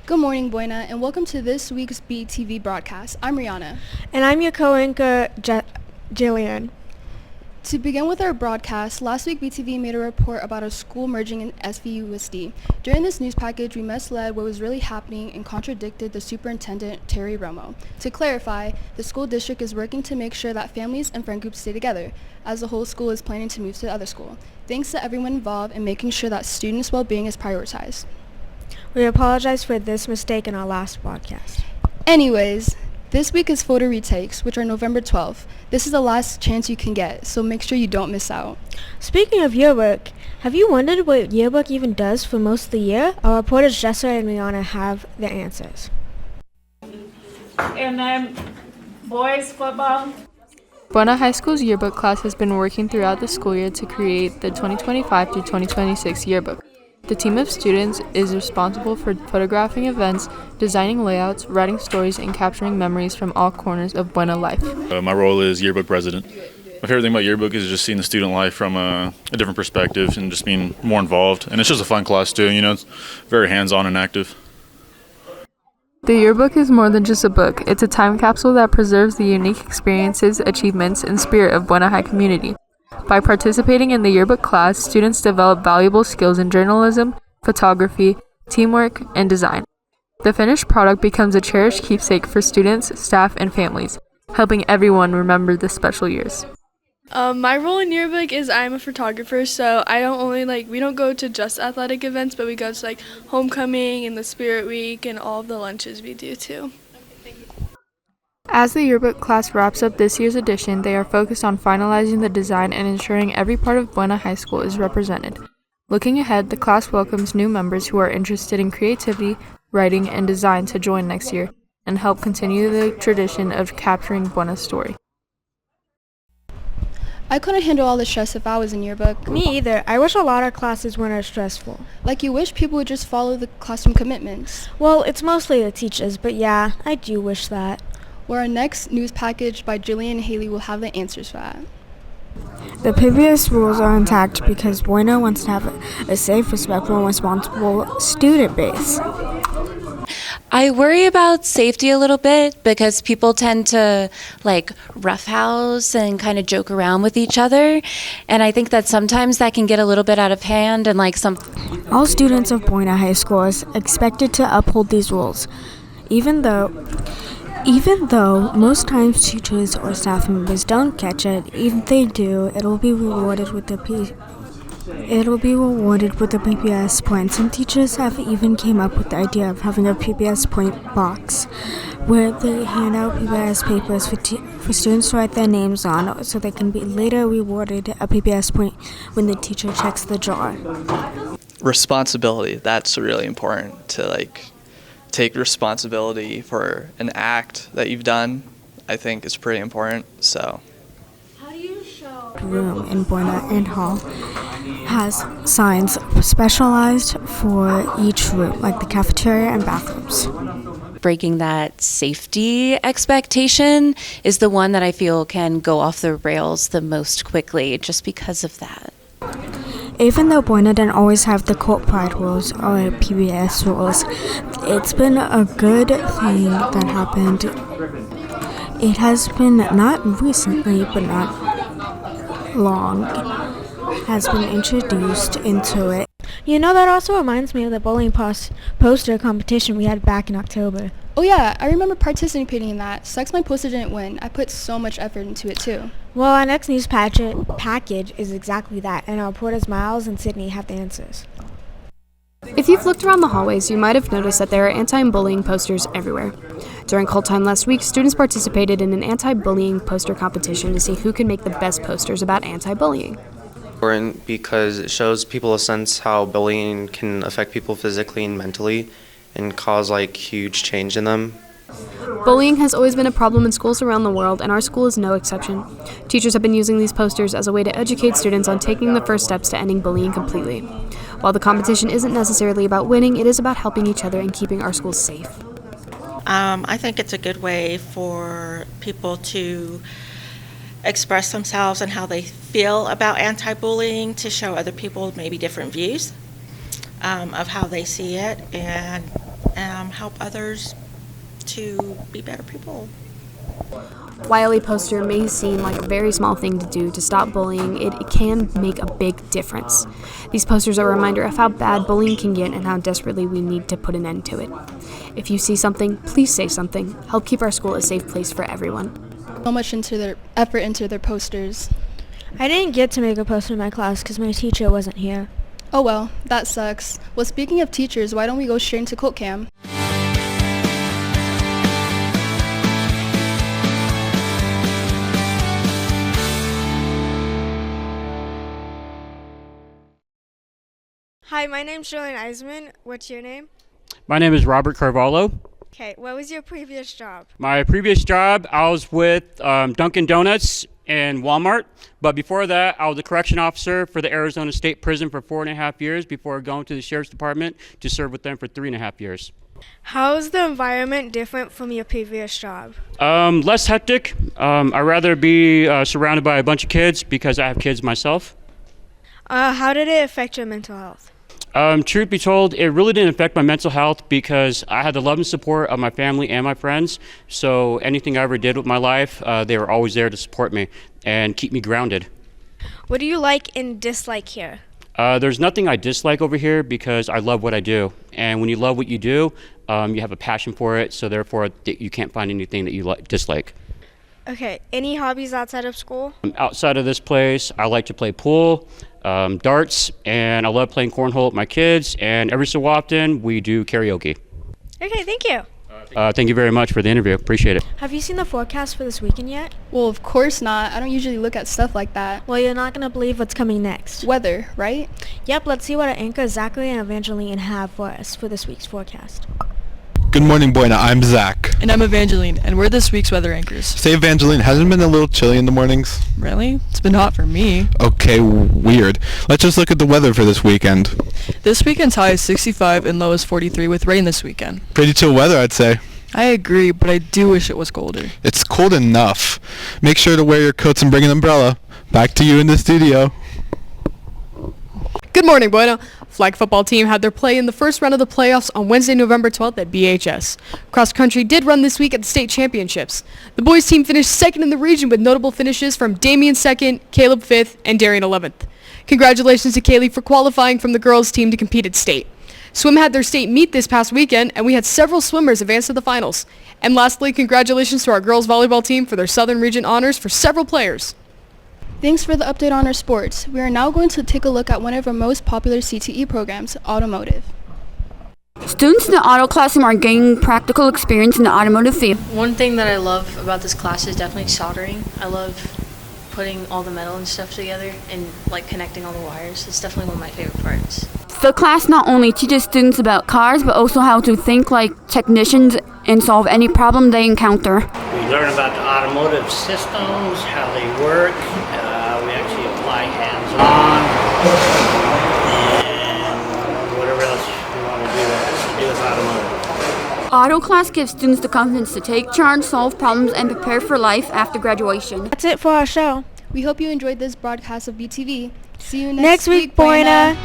Good morning, Buena, and welcome to this week's BTV broadcast. I'm Rihanna. And I'm your co-anchor, Jillian. To begin with our broadcast, last week BTV made a report about a school merging in SVUSD. During this news package, we misled what was really happening and contradicted the superintendent, Terry Romo. To clarify, the school district is working to make sure that families and friend groups stay together, as the whole school is planning to move to the other school. Thanks to everyone involved in making sure that students' well-being is prioritized. We apologize for this mistake in our last podcast. Anyways, this week is photo retakes, which are November 12th. This is the last chance you can get, so make sure you don't miss out. Speaking of Yearbook, have you wondered what Yearbook even does for most of the year? Our reporters Jessa and Rihanna have the answers. And then boys football. Buena High School's yearbook class has been working throughout the school year to create the 2025 through 2026 yearbook. The team of students is responsible for photographing events, designing layouts, writing stories, and capturing memories from all corners of Buena life. My role is yearbook president. My favorite thing about yearbook is just seeing the student life from a different perspective and just being more involved. And it's just a fun class too, it's very hands-on and active. The yearbook is more than just a book. It's a time capsule that preserves the unique experiences, achievements, and spirit of Buena High community. By participating in the yearbook class, students develop valuable skills in journalism, photography, teamwork, and design. The finished product becomes a cherished keepsake for students, staff, and families, helping everyone remember the special years. My role in yearbook is I'm a photographer, so we don't go to just athletic events, but we go to homecoming and the spirit week and all of the lunches we do too. As the yearbook class wraps up this year's edition, they are focused on finalizing the design and ensuring every part of Buena High School is represented. Looking ahead, the class welcomes new members who are interested in creativity, writing, and design to join next year and help continue the tradition of capturing Buena's story. I couldn't handle all the stress if I was in yearbook. Me either. I wish a lot of classes weren't as stressful. Like you wish people would just follow the classroom commitments. Well, it's mostly the teachers, but yeah, I do wish that. Where our next news package by Jillian and Haley will have the answers for that. The previous rules are intact because Buena wants to have a safe, respectful, and responsible student base. I worry about safety a little bit because people tend to roughhouse and kind of joke around with each other, and I think that sometimes that can get a little bit out of hand and All students of Buena High School are expected to uphold these rules, even though most times teachers or staff members don't catch it. If they do, it'll be rewarded with the PBS point. Some teachers have even came up with the idea of having a PBS point box where they hand out PBS papers for students to write their names on so they can be later rewarded a PBS point when the teacher checks the jar. Responsibility, that's really important to take responsibility for an act that you've done. I think is pretty important. So how do you show room in Buena and Hall has signs specialized for each room, like the cafeteria and bathrooms. breaking that safety expectation is the one that I feel can go off the rails the most quickly just because of that. Even though Buena didn't always have the court pride rules or PBS rules, it's been a good thing that happened. It has been, not recently, but not long, has been introduced into it. You know, that also reminds me of the bowling poster competition we had back in October. Oh yeah, I remember participating in that. Sucks my poster didn't win. I put so much effort into it too. Well, our next news package is exactly that, and our reporters Miles and Sydney have the answers. If you've looked around the hallways, you might have noticed that there are anti-bullying posters everywhere. During Cult Time last week, students participated in an anti-bullying poster competition to see who could make the best posters about anti-bullying. Important because it shows people a sense how bullying can affect people physically and mentally and cause huge change in them. Bullying has always been a problem in schools around the world, and our school is no exception. Teachers have been using these posters as a way to educate students on taking the first steps to ending bullying completely. While the competition isn't necessarily about winning, it is about helping each other and keeping our schools safe. I think it's a good way for people to express themselves and how they feel about anti-bullying, to show other people maybe different views of how they see it, and help others to be better people. While a poster may seem like a very small thing to do to stop bullying, it can make a big difference. These posters are a reminder of how bad bullying can get and how desperately we need to put an end to it. If you see something, please say something. Help keep our school a safe place for everyone. So much into their effort into their posters. I didn't get to make a poster in my class because my teacher wasn't here. Oh well, that sucks. Well, speaking of teachers, why don't we go straight into Quote Cam? Hi, my name's Julian Eisman. What's your name? My name is Robert Carvalho. Okay, what was your previous job? My previous job, I was with Dunkin' Donuts and Walmart. But before that, I was a correction officer for the Arizona State Prison for 4.5 years before going to the Sheriff's Department to serve with them for 3.5 years. How is the environment different from your previous job? Less hectic. I'd rather be surrounded by a bunch of kids because I have kids myself. How did it affect your mental health? Truth be told, it really didn't affect my mental health because I had the love and support of my family and my friends. So anything I ever did with my life, they were always there to support me and keep me grounded. What do you like and dislike here? There's nothing I dislike over here because I love what I do. And when you love what you do, you have a passion for it. So therefore, you can't find anything that you dislike. Okay, any hobbies outside of school? Outside of this place, I like to play pool, darts, and I love playing cornhole with my kids. And every so often, we do karaoke. Okay, thank you. Thank you very much for the interview. Appreciate it. Have you seen the forecast for this weekend yet? Well, of course not. I don't usually look at stuff like that. Well, you're not going to believe what's coming next. Weather, right? Yep, let's see what our anchors Zachary and Evangeline have for us for this week's forecast. Good morning, Buena. I'm Zach. And I'm Evangeline, and we're this week's weather anchors. Say, Evangeline, hasn't it been a little chilly in the mornings? Really? It's been hot for me. Okay, weird. Let's just look at the weather for this weekend. This weekend's high is 65 and low is 43 with rain this weekend. Pretty chill weather, I'd say. I agree, but I do wish it was colder. It's cold enough. Make sure to wear your coats and bring an umbrella. Back to you in the studio. Good morning, Buena. Flag football team had their play in the first round of the playoffs on Wednesday, November 12th at BHS. Cross country did run this week at the state championships. The boys team finished second in the region with notable finishes from Damian 2nd, Caleb 5th, and Darian 11th. Congratulations to Kaylee for qualifying from the girls team to compete at state. Swim had their state meet this past weekend, and we had several swimmers advance to the finals. And lastly, congratulations to our girls volleyball team for their Southern Region honors for several players. Thanks for the update on our sports. We are now going to take a look at one of our most popular CTE programs, Automotive. Students in the auto classroom are gaining practical experience in the automotive field. One thing that I love about this class is definitely soldering. I love putting all the metal and stuff together and like connecting all the wires. It's definitely one of my favorite parts. The class not only teaches students about cars, but also how to think like technicians and solve any problem they encounter. We learn about the automotive systems, how they work. We actually apply hands-on, and whatever else we want to do that has to do with automotive. Auto class gives students the confidence to take charge, solve problems, and prepare for life after graduation. That's it for our show. We hope you enjoyed this broadcast of BTV. See you next week, Buena.